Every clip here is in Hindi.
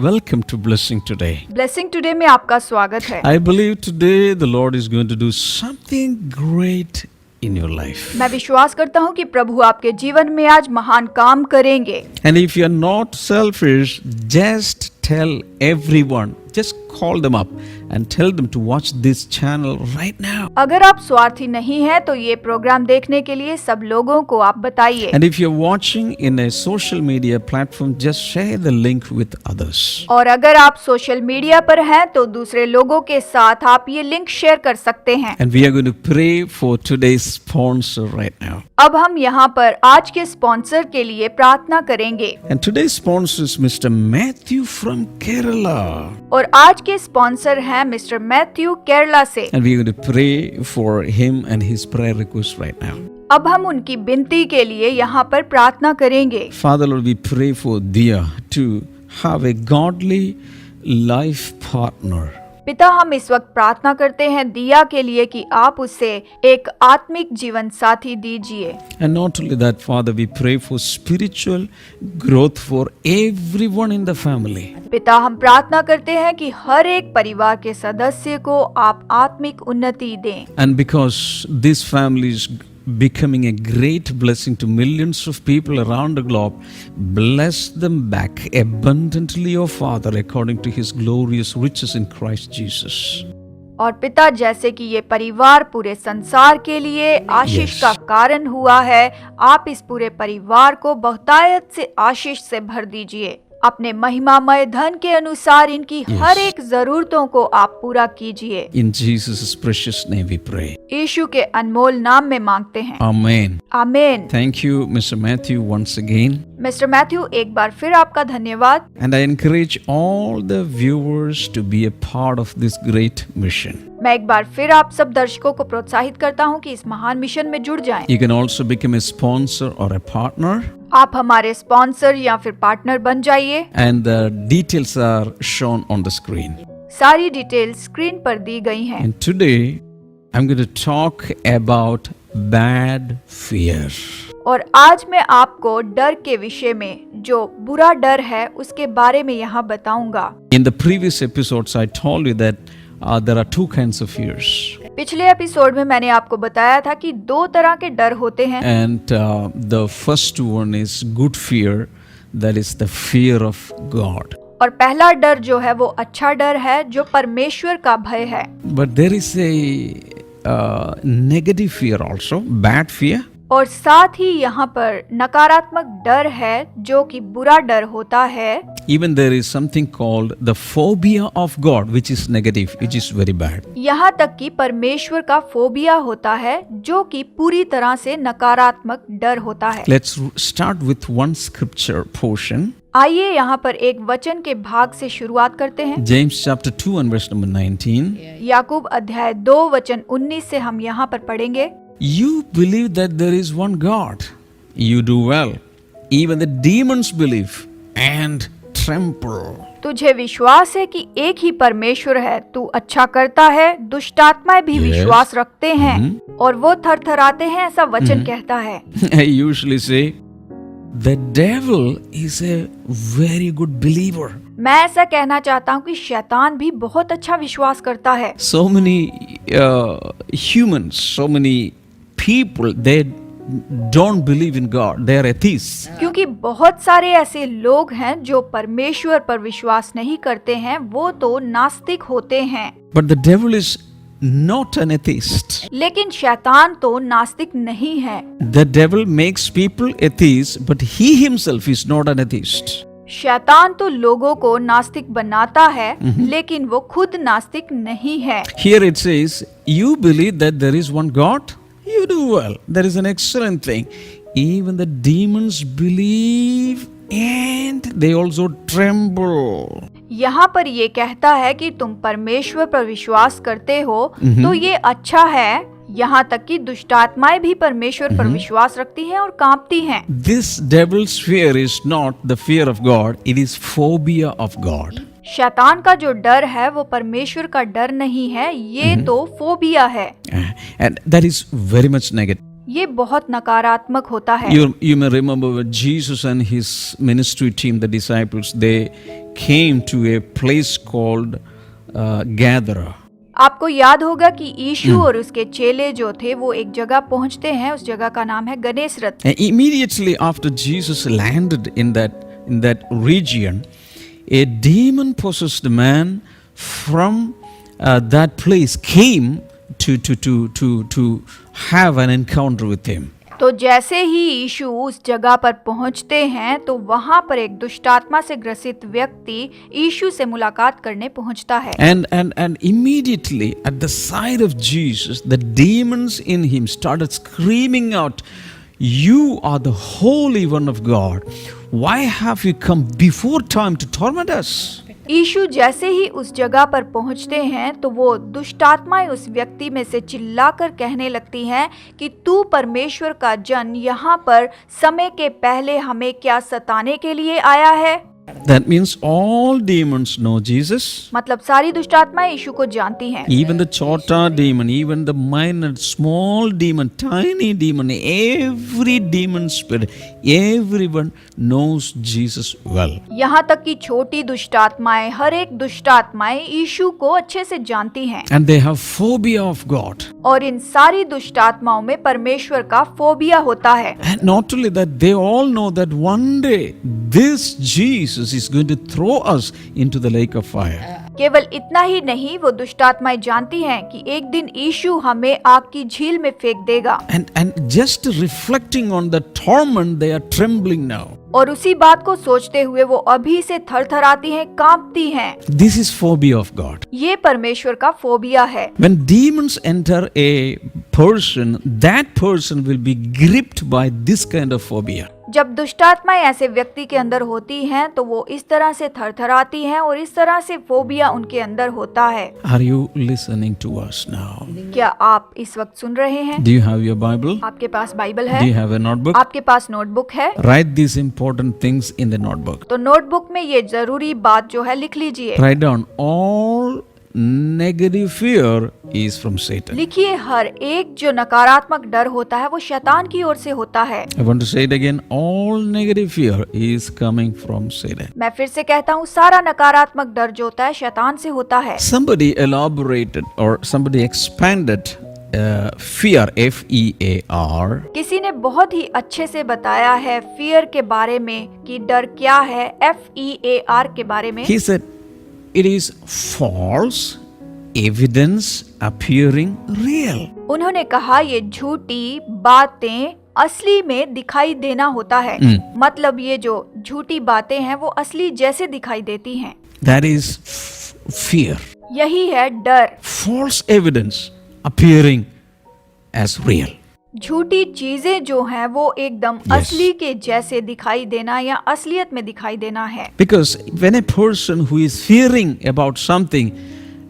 Welcome to Blessing Today. Blessing today में आपका स्वागत है। I believe today the Lord is going to do something great in your life. मैं विश्वास करता हूँ कि प्रभु आपके जीवन में आज महान काम करेंगे। And if you are not selfish, just tell everyone, just call them up and tell them to watch this channel right now. अगर आप स्वार्थी नहीं हैं तो ये प्रोग्राम देखने के लिए सब लोगों को आप बताइए। And if you're watching in a social media platform, just share the link with others. और अगर आप सोशल मीडिया पर हैं तो दूसरे लोगों के साथ आप ये लिंक शेयर कर सकते हैं। And we are going to pray for today's sponsor right now. अब हम यहाँ पर आज के स्पॉन्सर के लिए प्रार्थना करेंगे। And today's sponsor is Mr. Matthew from Kerala. और आज के स्पॉन्सर हैं मिस्टर मैथ्यू केरला से। And we are going to pray for him and his prayer request right now. अब हम उनकी विनती के लिए यहाँ पर प्रार्थना करेंगे। Father Lord, we pray for Dia to have a godly life partner. पिता, हम इस वक्त प्रार्थना करते हैं दिया के लिए कि आप उसे एक आत्मिक जीवन साथी दीजिए। And not only that, Father, we pray for spiritual growth for everyone in the family. पिता, हम प्रार्थना करते हैं कि हर एक परिवार के सदस्य को आप आत्मिक उन्नति दें। And because this family is becoming a great blessing to millions of people around the globe, bless them back abundantly, O Father, according to His glorious riches in Christ Jesus. और पिता, जैसे कि ये परिवार पूरे संसार के लिए आशीष का कारण हुआ है, आप इस पूरे परिवार को बहुतायत से आशीष से भर दीजिए। अपने महिमामय धन के अनुसार इनकी हर एक जरूरतों को आप पूरा कीजिए। In Jesus' precious name we pray. यीशु के अनमोल नाम में मांगते हैं। Amen. आमीन। Thank you, Mr. Matthew, once again. Mister Matthew, एक बार फिर आपका धन्यवाद। And I encourage all the viewers to be a part of this great mission. मैं एक बार फिर आप सब दर्शकों को प्रोत्साहित करता हूं कि इस महान मिशन में जुड़ जाएं। You can also become a sponsor or a partner. आप हमारे स्पॉन्सर या फिर पार्टनर बन जाइए। And the details are shown on the screen. सारी डिटेल स्क्रीन पर दी गई हैं। And today I'm going to talk about bad fear. और आज मैं आपको डर के विषय में, जो बुरा डर है, उसके बारे में यहाँ बताऊंगा। In the previous episodes I told you that there are two kinds of fears. पिछले एपिसोड में मैंने आपको बताया था कि दो तरह के डर होते हैं। And the first one is good fear, that is the fear of God. और पहला डर जो है वो अच्छा डर है, जो परमेश्वर का भय है। But there is a negative fear also, bad fear. और साथ ही यहाँ पर नकारात्मक डर है, जो कि बुरा डर होता है। Even there is something called the phobia of God, which is negative, which is very bad. यहाँ तक कि परमेश्वर का फोबिया होता है, जो कि पूरी तरह से नकारात्मक डर होता है। Let's start with one scripture portion. आइए यहाँ पर एक वचन के भाग से शुरुआत करते हैं। James chapter 2 and verse number 19. याकूब अध्याय 2 वचन 19 से हम यहाँ पर पढ़ेंगे। You believe that there is one God. You do well. Even the demons believe and tremble. तुझे विश्वास है कि एक ही परमेश्वर है, तू अच्छा करता है, दुष्टात्माएं भी विश्वास रखते हैं और वो थरथराते हैं, ऐसा वचन कहता है। I usually say the devil is a very good believer. मैं ऐसा कहना चाहता हूँ कि शैतान भी बहुत अच्छा विश्वास करता है। So many humans, so many people, they don't believe in God. They are atheists. क्योंकि बहुत सारे ऐसे लोग हैं जो परमेश्वर पर विश्वास नहीं करते हैं, वो तो नास्तिक होते हैं। But the devil is not an atheist. लेकिन शैतान तो नास्तिक नहीं है। The devil makes people atheists, but he himself is not an atheist. शैतान तो लोगों को नास्तिक बनाता है, लेकिन वो खुद नास्तिक नहीं है। Here it says, you believe that there is one God? You do well. That is an excellent thing. Even the demons believe and they also tremble. यहाँ पर ये कहता है कि तुम परमेश्वर पर विश्वास करते हो, तो ये अच्छा है। यहाँ तक कि दुष्टात्माएं भी परमेश्वर पर विश्वास रखती हैं और कांपती हैं। This devil's fear is not the fear of God, it is phobia of God. शैतान का जो डर है वो परमेश्वर का डर नहीं है, ये तो फोबिया है। And that is very much negative. ये बहुत नकारात्मक होता है। You may remember when Jesus and his ministry team, the disciples, they came to a place called Gatherer. आपको याद होगा कि यीशु और उसके चेले जो थे वो एक जगह पहुंचते हैं, उस जगह का नाम है गनेसरत। And immediately after Jesus landed in that region, a demon-possessed man from that place came to have an encounter with him. तो जैसे ही यीशु उस जगह पर पहुंचते हैं तो वहां पर एक दुष्टात्मा से ग्रसित व्यक्ति यीशु से मुलाकात करने पहुंचता है। And immediately at the sight of Jesus, the demons in him started screaming out, "You are the Holy One of God. Why have you come before time to torment us?" यीशु जैसे ही उस जगह पर पहुंचते हैं तो वो दुष्टात्माएं उस व्यक्ति में से चिल्लाकर कहने लगती हैं कि तू परमेश्वर का जन यहाँ पर समय के पहले हमें क्या सताने के लिए आया है। That means all demons know Jesus. मतलब सारी दुष्टात्माएं यीशु को जानती हैं। Even the chota demon, even the minor, small demon, tiny demon, every demon spirit, everyone knows Jesus well. यहाँ तक कि छोटी दुष्टात्माएं, हर एक दुष्टात्माएं यीशु को अच्छे से जानती हैं। And they have phobia of God. और इन सारी दुष्टात्माओं में परमेश्वर का फोबिया होता है। And not only that, they all know that one day this Jesus is going to throw us into the lake of fire. केवल इतना ही नहीं, वो दुष्टात्माएं जानती हैं कि एक दिन यीशु हमें आग की झील में फेंक देगा। And just reflecting on the torment, they are trembling now. और उसी बात को सोचते हुए वो अभी से थरथराती हैं, कांपती हैं। This is phobia of God. ये परमेश्वर का फोबिया है। When demons enter a person, that person will be gripped by this kind of phobia. जब दुष्टात्माएं ऐसे व्यक्ति के अंदर होती हैं तो वो इस तरह से थरथराती हैं और इस तरह से फोबिया उनके अंदर होता है। Are you listening to us now? क्या आप इस वक्त सुन रहे हैं? Do you have your Bible? आपके पास बाइबल है? Do you have a notebook? आपके पास नोटबुक है? Write these important things in the notebook. तो नोटबुक में ये जरूरी बात जो है लिख लीजिए। Write down all negative fear is from Satan. लिखिए, हर एक जो नकारात्मक डर होता है वो शैतान की ओर से होता है। I want to say it again. All negative fear is coming from Satan. मैं फिर से कहता हूँ, सारा नकारात्मक डर जो होता है शैतान से होता है। Somebody elaborated or somebody expanded fear, F-E-A-R. किसी ने बहुत ही अच्छे से बताया है फियर के बारे में कि डर क्या है, FEAR के बारे में। He said, it is false evidence appearing real. उन्होंने कहा ये झूठी बातें असली में दिखाई देना होता है। मतलब ये जो झूठी बातें हैं वो असली जैसे दिखाई देती हैं। That is fear. यही है डर। False evidence appearing as real. झूठी चीजें जो हैं वो एकदम असली के जैसे दिखाई देना या असलियत में दिखाई देना है। Because when a person who is fearing about something,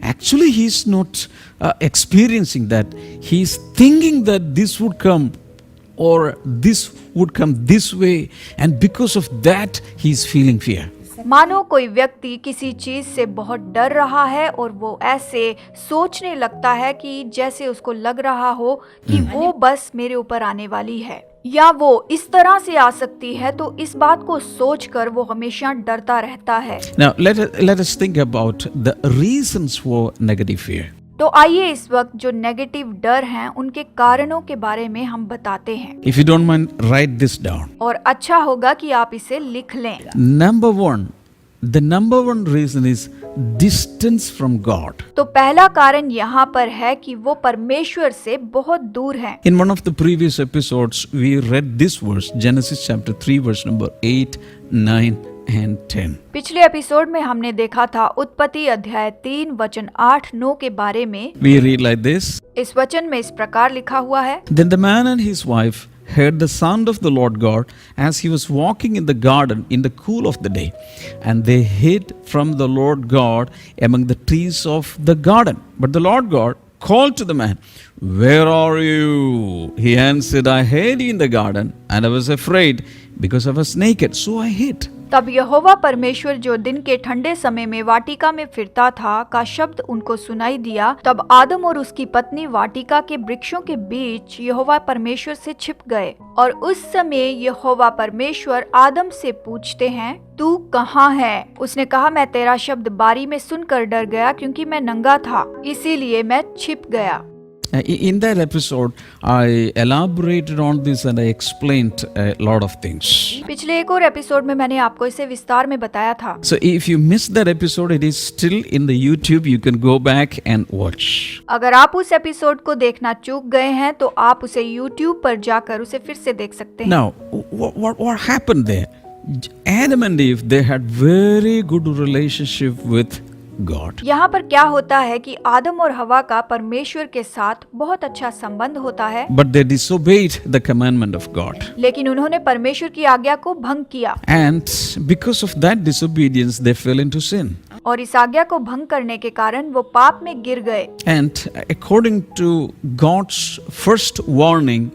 actually he is not experiencing that. He is thinking that this would come or this would come this way, and because of that he is feeling fear. मानो कोई व्यक्ति किसी चीज से बहुत डर रहा है और वो ऐसे सोचने लगता है कि जैसे उसको लग रहा हो कि वो बस मेरे ऊपर आने वाली है या वो इस तरह से आ सकती है, तो इस बात को सोचकर वो हमेशा डरता रहता है। Now let us think about the reasons for negative fear. तो आइए इस वक्त जो नेगेटिव डर हैं उनके कारणों के बारे में हम बताते हैं। If you don't mind, write this down. और अच्छा होगा कि आप इसे लिख लें। The number one reason is distance from God. तो पहला कारण यहाँ पर है कि वो परमेश्वर से बहुत दूर हैं। In one of the previous episodes, we read this verse, Genesis chapter 3, verse number 8, 9 and 10. पिछले एपिसोड में हमने देखा था उत्पत्ति अध्याय 3 वचन 8, 9 के बारे में। We read like this. इस वचन में इस प्रकार लिखा हुआ है। Then the man and his wife heard the sound of the Lord God as he was walking in the garden in the cool of the day. And they hid from the Lord God among the trees of the garden. But the Lord God called to the man, "Where are you?" He answered, "I heard you in the garden, and I was afraid because I was naked, so I hid. तब यहोवा परमेश्वर जो दिन के ठंडे समय में वाटिका में फिरता था का शब्द उनको सुनाई दिया। तब आदम और उसकी पत्नी वाटिका के वृक्षों के बीच यहोवा परमेश्वर से छिप गए। और उस समय यहोवा परमेश्वर आदम से पूछते हैं, तू कहाँ है? उसने कहा, मैं तेरा शब्द बारी में सुनकर डर गया, क्योंकि मैं नंगा था, इसीलिए मैं छिप गया। In that episode, I elaborated on this and I explained a lot of things. पिछले एक और एपिसोड में मैंने आपको इसे विस्तार में बताया था। So if you missed that episode, it is still in the YouTube. You can go back and watch. अगर आप उस एपिसोड को देखना चूक गए हैं तो आप उसे YouTube पर जाकर उसे फिर से देख सकते हैं। Now, what happened there? Adam and Eve, they had very good relationship with God. यहाँ पर क्या होता है कि आदम और हवा का परमेश्वर के साथ बहुत अच्छा संबंध होता है, But they disobeyed the commandment of God. लेकिन उन्होंने परमेश्वर की आज्ञा को भंग किया And because of that disobedience, they fell into sin. और इस आज्ञा को भंग करने के कारण वो पाप में गिर गए। And according to God's first warning,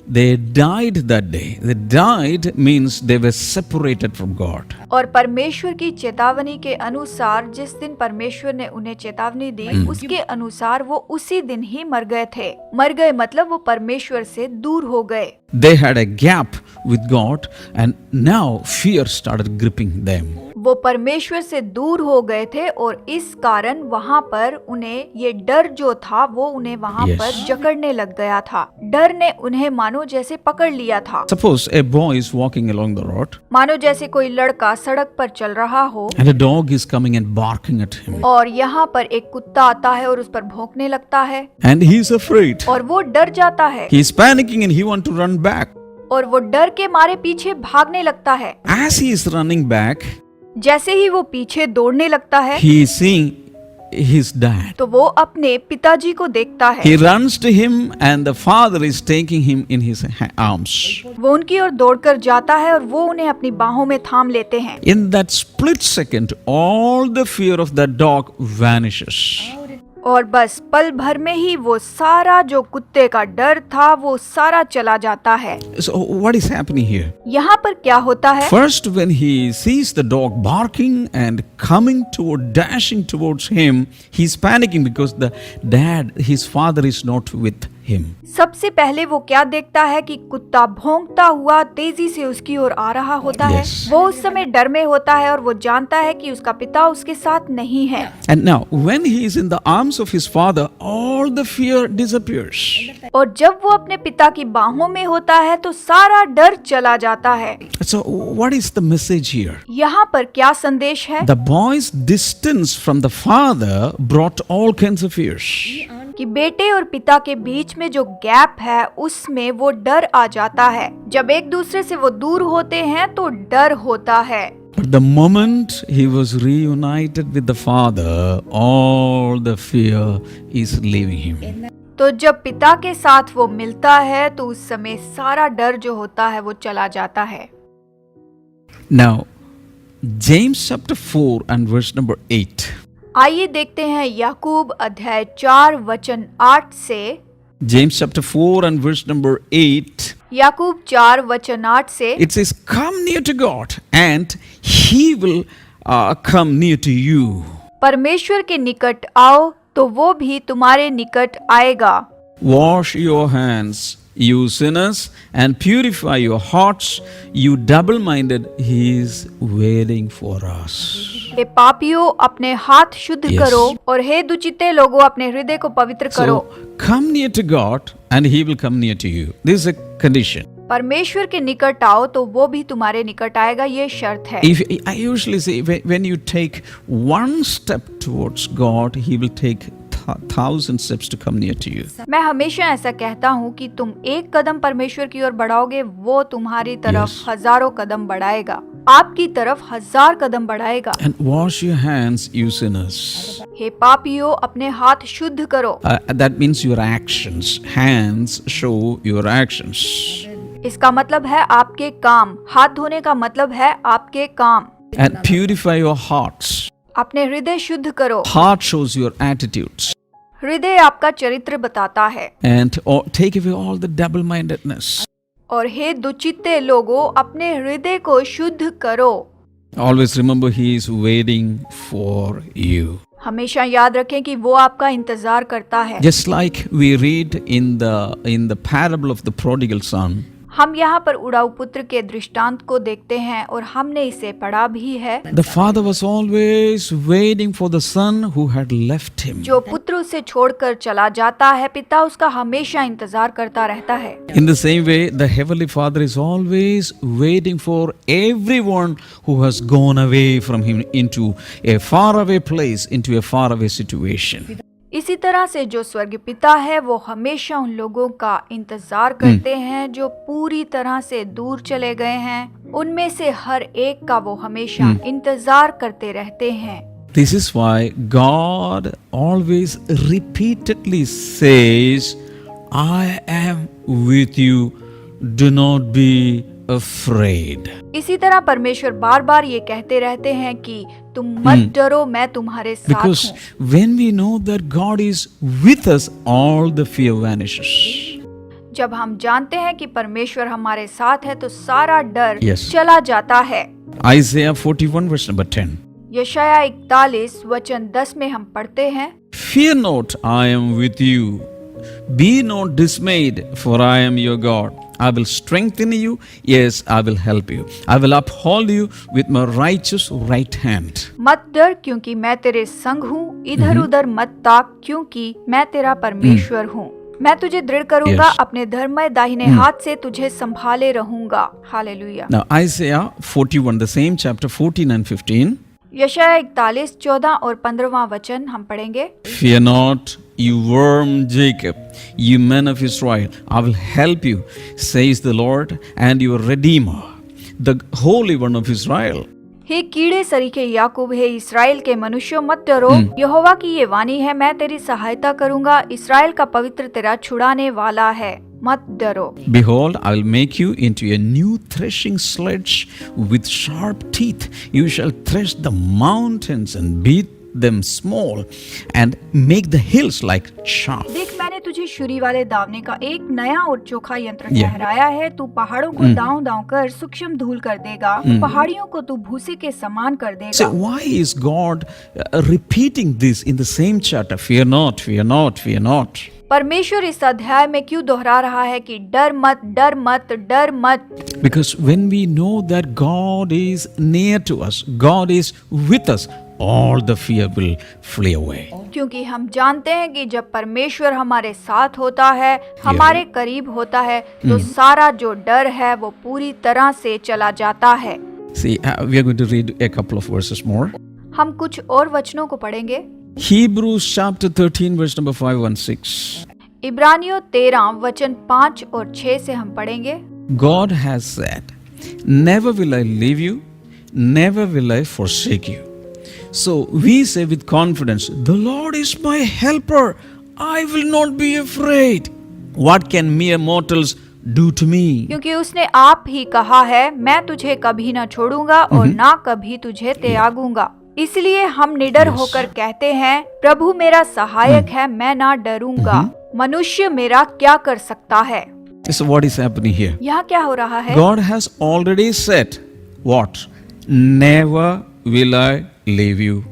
they died that day. They died means they were separated from God. और परमेश्वर की चेतावनी के अनुसार जिस दिन परमेश्वर ने उन्हें चेतावनी दी, उसके अनुसार वो उसी दिन ही मर गए थे। मर गए मतलब वो परमेश्वर से दूर हो गए। They had a gap with God and now fear started gripping them. वो परमेश्वर से दूर हो गए थे और इस कारण वहाँ पर उन्हें ये डर जो था वो उन्हें वहाँ Yes. पर जकड़ने लग गया था। डर ने उन्हें मानो जैसे पकड़ लिया था। Suppose a boy is walking along the road मानो जैसे कोई लड़का सड़क पर चल रहा हो and a dog is coming and barking at him. और यहाँ पर एक कुत्ता आता है और उस पर भौंकने लगता है And he is afraid. और वो डर जाता है He is panicking and he wants to run back. और वो डर के मारे पीछे भागने लगता है। As he is running back, जैसे ही वो पीछे दौड़ने लगता है he is seeing his dad. तो वो अपने पिताजी को देखता है। He runs to him and the father is taking him in his arms. वो उनकी ओर दौड़कर जाता है और वो उन्हें अपनी बाहों में थाम लेते हैं। In that split second, all the fear of that dog vanishes. और बस पल भर में ही वो सारा जो कुत्ते का डर था वो सारा चला जाता है। So what is happening here? यहाँ पर क्या होता है? First, when he sees the dog barking and dashing towards him, he's panicking because his father is not with him. सबसे पहले वो क्या देखता है कि कुत्ता भौंकता हुआ तेजी से उसकी ओर आ रहा होता है। Yes. वो उस समय डर में होता है और वो जानता है कि उसका पिता उसके साथ नहीं है। And now, when he is in the arms of his father, all the fear disappears. और जब वो अपने पिता की बाहों में होता है तो सारा डर चला जाता है। So what is the message here? यहाँ पर क्या संदेश है? The boy's distance from the father brought all kinds of fears. कि बेटे और पिता के बीच में जो गैप है उसमें वो डर आ जाता है। जब एक दूसरे से वो दूर होते हैं तो डर होता है। But the moment he was reunited with the father, all the fear is leaving him. तो जब पिता के साथ वो मिलता है तो उस समय सारा डर जो होता है वो चला जाता है। Now, James chapter 4 and verse number 8. आइए देखते हैं याकूब अध्याय 4 वचन 8 से। James chapter 4 and verse number 8. याकूब 4 वचन 8 से It says, "Come near to God, and He will come near to you." परमेश्वर के निकट आओ तो वो भी तुम्हारे निकट आएगा। Wash your hands, you sinners, and purify your hearts, you double-minded. He is waiting for us. हे पापियों, अपने हाथ शुद्ध Yes. करो और हे दुचिते लोगों अपने हृदय को पवित्र करो। So, come near to God, and He will come near to you. This is a condition. परमेश्वर के निकट आओ तो वो भी तुम्हारे निकट आएगा, ये शर्त है। I usually say, when you take one step towards God, He will take 1,000 steps to come near to you. मैं हमेशा ऐसा कहता हूँ कि तुम एक कदम परमेश्वर की ओर बढ़ाओगे, वो तुम्हारी तरफ Yes. हजारों कदम बढ़ाएगा, आपकी तरफ 1000 कदम बढ़ाएगा। And wash your hands, you sinners. हे पापियों, अपने हाथ शुद्ध करो। That means your actions. Hands show your actions. इसका मतलब है आपके काम। हाथ धोने का मतलब है आपके काम। And purify your hearts. अपने हृदय शुद्ध करो। Heart shows your attitudes. हृदय आपका चरित्र बताता है। And take away all the double-mindedness. और हे दुचित्ते लोगों, अपने हृदय को शुद्ध करो। Always remember, He is waiting for you. हमेशा याद रखें कि वो आपका इंतजार करता है। Just like we read in the parable of the prodigal son, हम यहाँ पर उड़ाऊ पुत्र के दृष्टांत को देखते हैं और हमने इसे पढ़ा भी है। the father was always waiting for the son who had left him. जो पुत्र उसे छोड़कर चला जाता है, पिता उसका हमेशा इंतजार करता रहता है। In the same way, the Heavenly Father is always waiting for everyone who has gone away from Him into a faraway place, into a faraway situation. इसी तरह से जो स्वर्ग पिता है वो हमेशा उन लोगों का इंतजार करते हैं जो पूरी तरह से दूर चले गए हैं। उनमें से हर एक का वो हमेशा इंतजार करते रहते हैं। This is why God always repeatedly says, I am with you, do not be afraid. इसी तरह परमेश्वर बार बार ये कहते रहते हैं कि तुम मत डरो, मैं तुम्हारे साथ Because हूँ। when we know that God is with us, all the fear vanishes. जब हम जानते हैं कि परमेश्वर हमारे साथ है तो सारा डर Yes. चला जाता है। Isaiah 41 verse number 10. यशाया 41 वचन 10 में हम पढ़ते हैं, Fear not, I am with you. Be not dismayed, for I am your God. I will strengthen you. Yes, I will help you. I will uphold you with my righteous right hand. मत डर क्योंकि मैं तेरे संग हूँ, इधर उधर मत ताक क्योंकि मैं तेरा परमेश्वर हूँ। मैं तुझे दृढ़ करूंगा, Yes. अपने धर्ममय दाहिने हाथ से तुझे संभाले रहूंगा। Hallelujah. Now, Isaiah 41, the same chapter 14 and 15. यशाया 41 14 और 15वां वचन हम पढ़ेंगे। Fear not, you worm Jacob, you men of Israel. I will help you, says the Lord, and your Redeemer, the Holy One of Israel. हे कीड़े सरीखे याकूब, हे इस्राएल के मनुष्यों, मत डरो। यहोवा की ये वाणी है, मैं तेरी सहायता करूंगा। इस्राएल का पवित्र तेरा छुड़ाने वाला है, मत डरो। Behold, I will make you into a new threshing sledge with sharp teeth. You shall thresh the mountains and beat them small and make the hills like chaff. देख, मैंने तुझे छुरी वाले दावने का एक नया और चोखा यंत्र Yeah. ठहराया है। तू पहाड़ों को दांव दांव कर सूक्ष्म धूल कर देगा, पहाड़ियों को तू भूसे के समान कर देगा। So why is God repeating this in the same chapter? Fear not, fear not, fear not. परमेश्वर इस अध्याय में क्यों दोहरा रहा है कि डर मत, डर मत, डर मत? Because when we know that God is near to us, God is with us, all the fear will flee away. क्योंकि हम जानते हैं कि जब परमेश्वर हमारे साथ होता है, हमारे करीब होता है, तो सारा जो डर है वो पूरी तरह से चला जाता है। See, we are going to read a couple of verses more. हम कुछ और वचनों को पढ़ेंगे। Hebrews chapter 13 verse number 5 and 6. इब्रानियों 13 वचन 5 और 6 से हम पढ़ेंगे। God has said, never will I leave you, never will I forsake you. So we say with confidence, the Lord is my helper, I will not be afraid. What can mere mortals do to me? क्योंकि उसने आप ही कहा है, मैं तुझे कभी न छोड़ूंगा और ना कभी तुझे त्यागूंगा। इसलिए हम निडर होकर कहते हैं, प्रभु मेरा सहायक है, मैं ना डरूंगा। मनुष्य मेरा क्या कर सकता है? So what is happening here? यहाँ क्या हो रहा है? God has already said, what? Never will I leave you.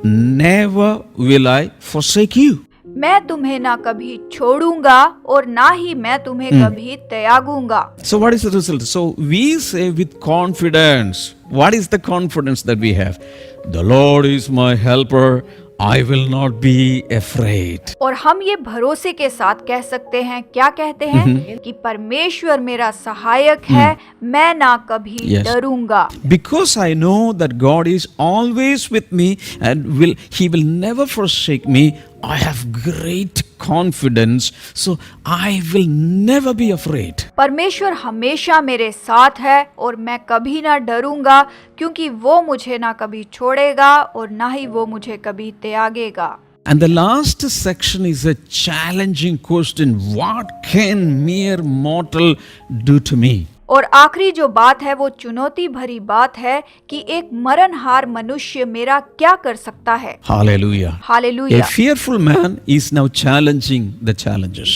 Never will I forsake you. मैं तुम्हें ना कभी छोड़ूंगा और ना ही मैं तुम्हें कभी त्यागूंगा। So what is the result? So we say with confidence. What is the confidence that we have? The Lord is my helper. I will not be afraid. और हम ये भरोसे के साथ कह सकते हैं, क्या कहते हैं? कि परमेश्वर मेरा सहायक है, मैं ना कभी Yes. डरूंगा। Because I know that God is always with me and He will never forsake me. I have great confidence, so I will never be afraid. परमेश्वर हमेशा मेरे साथ है और मैं कभी ना डरूंगा, क्योंकि वो मुझे ना कभी छोड़ेगा और ना ही वो मुझे कभी त्यागेगा। And the last section is a challenging question. What can mere mortal do to me? और आखिरी जो बात है वो चुनौती भरी बात है कि एक मरणहार मनुष्य मेरा क्या कर सकता है। Hallelujah. A hallelujah. fearful man is now challenging the challenges.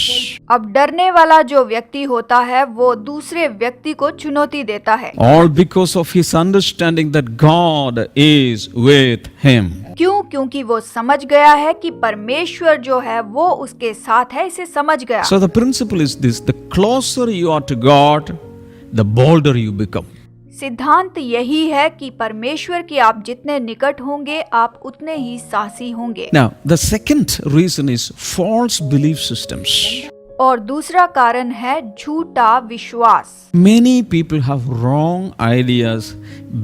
अब डरने वाला जो व्यक्ति होता है वो दूसरे व्यक्ति को चुनौती देता है। All because of his understanding that God is with him. क्यों? क्योंकि वो समझ गया है कि परमेश्वर जो है वो उसके साथ है, इसे समझ गया। So the principle is this: the closer you are to God, the bolder you become. सिद्धांत यही है कि परमेश्वर के आप जितने निकट होंगे आप उतने ही साहसी होंगे। Now, the second reason is false belief systems. और दूसरा कारण है झूठा विश्वास। Many people have wrong ideas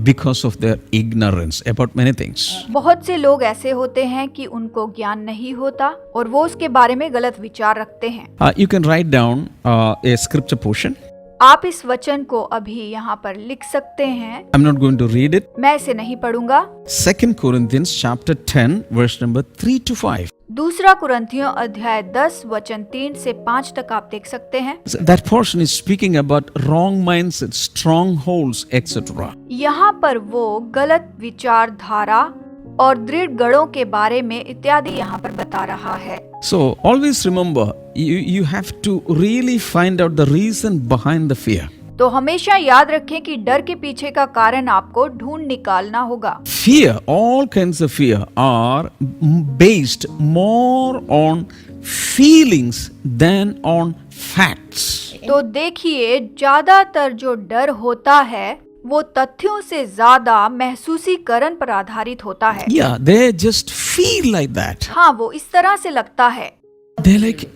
because of their ignorance about many things. बहुत से लोग ऐसे होते हैं कि उनको ज्ञान नहीं होता और वो उसके बारे में गलत विचार रखते हैं। You can write down a scripture portion. आप इस वचन को अभी यहाँ पर लिख सकते हैं। I'm not going to read it. मैं इसे नहीं पढ़ूंगा। 2 Corinthians chapter 10 verse number 3 to 5. दूसरा कुरिन्थियों अध्याय 10 वचन 3 से 5 तक आप देख सकते हैं। That portion is speaking about wrong mindsets, strongholds, etc. यहाँ पर वो गलत विचारधारा और दृढ़ गढ़ों के बारे में इत्यादि यहाँ पर बता रहा है। So always remember, you have to really find out the reason behind the fear. तो हमेशा याद रखें कि डर के पीछे का कारण आपको ढूंढ निकालना होगा। Fear, all kinds of fear are based more on feelings than on facts. तो देखिए, ज्यादातर जो डर होता है वो तथ्यों से ज्यादा महसूसीकरण पर आधारित होता है। Yeah, they just feel like that. हाँ, वो इस तरह से लगता है। They like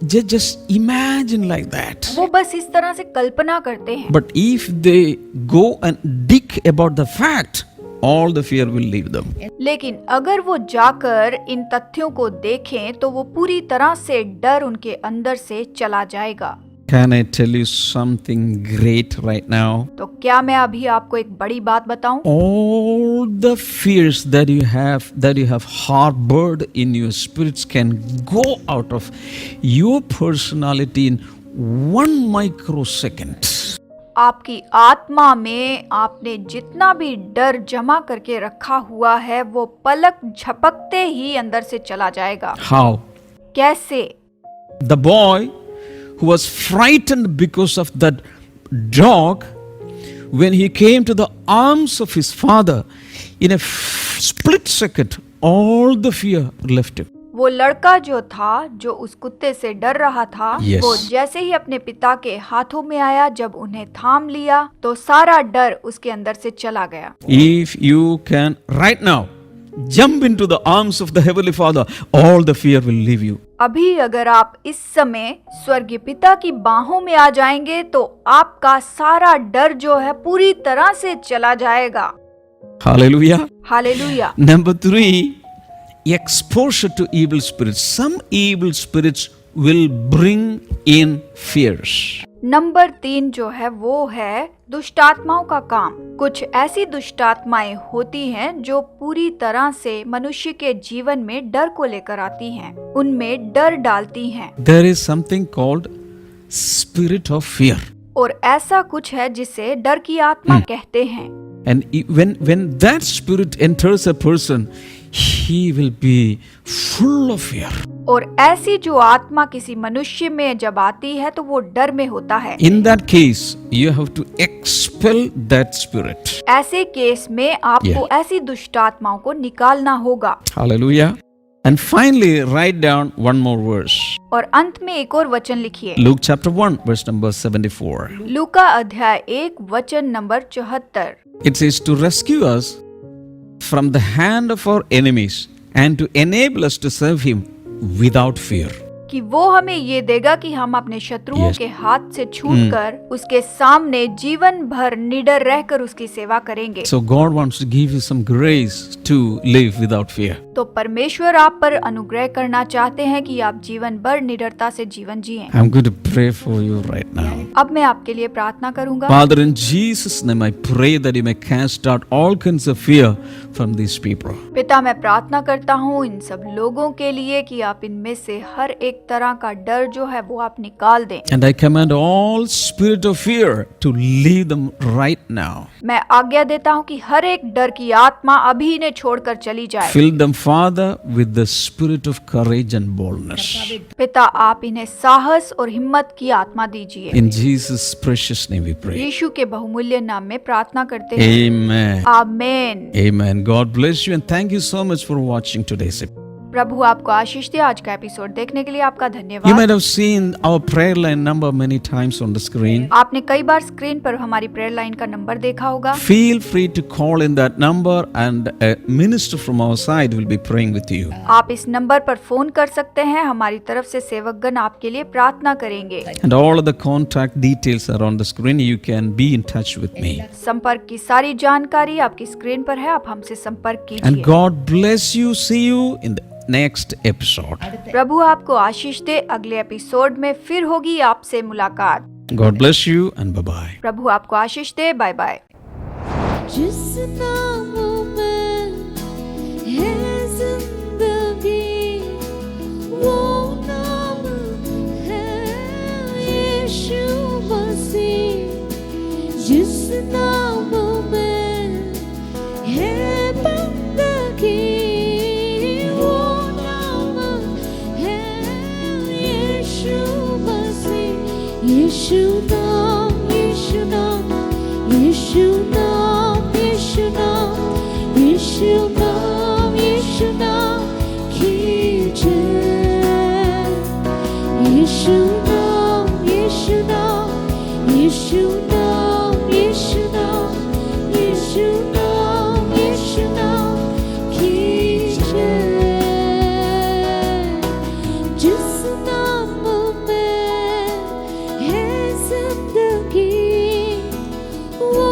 just imagine like that. वो बस इस तरह से कल्पना करते हैं। But if they go and dig about the fact, all the fear will leave them. लेकिन अगर वो जाकर इन तथ्यों को देखें तो वो पूरी तरह से डर उनके अंदर से चला जाएगा। Can I tell you something great right now? तो क्या मैं अभी आपको एक बड़ी बात बताऊं? All the fears that you have harbored in your spirits can go out of your personality in 1 microsecond. आपकी आत्मा में आपने जितना भी डर जमा करके रखा हुआ है वो पलक झपकते ही अंदर से चला जाएगा। How? कैसे? The boy who was frightened because of that dog, when he came to the arms of his father, in a split second, all the fear left him. वो लड़का जो था, जो उस कुत्ते से डर रहा था, Yes. वो जैसे ही अपने पिता के हाथों में आया, जब उन्हें थाम लिया तो सारा डर उसके अंदर से चला गया। If you can right now jump into the arms of the Heavenly Father, all the fear will leave you. अभी अगर आप इस समय स्वर्गीय पिता की बाहों में आ जाएंगे तो आपका सारा डर जो है पूरी तरह से चला जाएगा। Hallelujah. Hallelujah. Number 3, exposure to evil spirits. Some evil spirits will bring in fears. Number 3 जो है वो है दुष्टात्माओं का काम। कुछ ऐसी दुष्टात्माएं होती हैं जो पूरी तरह से मनुष्य के जीवन में डर को लेकर आती हैं, उनमें डर डालती हैं। There is something called spirit of fear. और ऐसा कुछ है जिसे डर की आत्मा कहते हैं। And when that spirit enters a person, he will be full of fear. और ऐसी जो आत्मा किसी मनुष्य में जब आती है तो वो डर में होता है। In that case, you have to expel that spirit. ऐसे केस में आपको ऐसी दुष्टात्माओं को निकालना होगा। Hallelujah. And finally, write down one more verse. और अंत में एक और वचन लिखिए। Luke chapter 1, verse number 74. लूका अध्याय 1 वचन number 74। It says to rescue us from the hand of our enemies and to enable us to serve him without fear. कि वो हमें ये देगा कि हम अपने शत्रुओं Yes. के हाथ से छूटकर उसके सामने जीवन भर निडर रहकर उसकी सेवा करेंगे। So God wants to give you some grace to live without fear. तो परमेश्वर आप पर अनुग्रह करना चाहते हैं कि आप जीवन भर निडरता से जीवन जिएं। I'm going to pray for you right now. अब मैं आपके लिए प्रार्थना करूंगा। Father, in Jesus' name, I pray that you may cast out all kinds of fear from these people. पिता, मैं प्रार्थना करता हूँ इन सब लोगों के लिए कि आप इनमें से हर एक एक तरह का डर जो है वो आप निकाल दें। And I command all spirit of fear to leave them right now. मैं आज्ञा देता हूँ कि हर एक डर की आत्मा अभी इन्हें छोड़कर चली जाए। Fill them, Father, with the spirit of courage and boldness. पिता, आप इन्हें साहस और हिम्मत की आत्मा दीजिए। In Jesus' precious name we pray. यीशु के बहुमूल्य नाम में प्रार्थना करते हैं। Amen. आमीन। Amen. God bless you and thank you so much for watching today's episode. प्रभु आपको आशीष दे। आज का एपिसोड देखने के लिए आपका You धन्यवाद। might have seen our prayer line number many times on the screen. आपने कई बार स्क्रीन पर हमारी प्रेयर लाइन का नंबर देखा होगा। Feel free to call in that number and a minister from our side will be praying with you. आप इस नंबर पर फोन कर सकते हैं, हमारी तरफ से सेवकगण आपके लिए प्रार्थना करेंगे। And all of the contact details are on the screen. You can be in touch with me. संपर्क की सारी जानकारी आपकी स्क्रीन पर है, आप हमसे संपर्क And कीजिए। God bless you. See you in the next episode. प्रभु आपको आशीष दे। अगले एपिसोड में फिर होगी आपसे मुलाकात। God bless you and bye-bye. प्रभु आपको आशीष दे। Bye bye. जिस नाम में है जिंदगी, वो नाम है यीशु मसीह। जिस नाम में है बंदगी, वो नाम है यीशु मसीह। यीशु नाम, यीशु नाम, यीशु नाम, यीशु नाम, यीशु नाम, यीशु नाम की जय। यीशु नाम, यीशु नाम, यीशु नाम, यीशु नाम, यीशु नाम, यीशु नाम की जय। जिस नाम में है जिंदगी, वो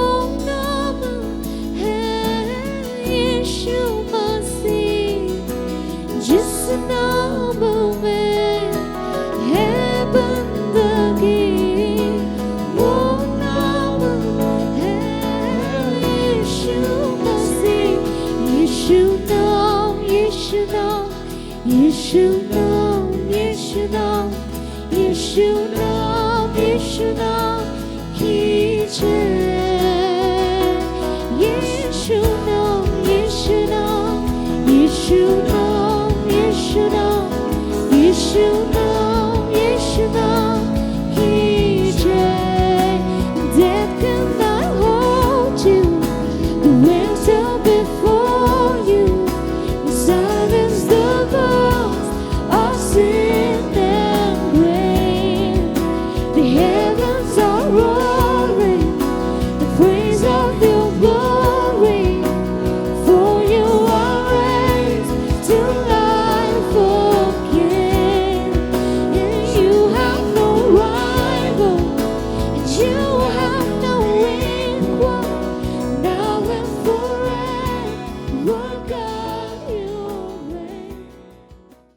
नाम है यीशु मसीह। जिस नाम में है बंदगी, वो नाम है यीशु मसीह। यीशु नाम, यीशु नाम, यीशु नाम, यीशु नाम, यीशु नाम, यीशु नाम की जय। यीशु नाम, यीशु नाम, यीशु नाम, यीशु नाम, यीशु नाम।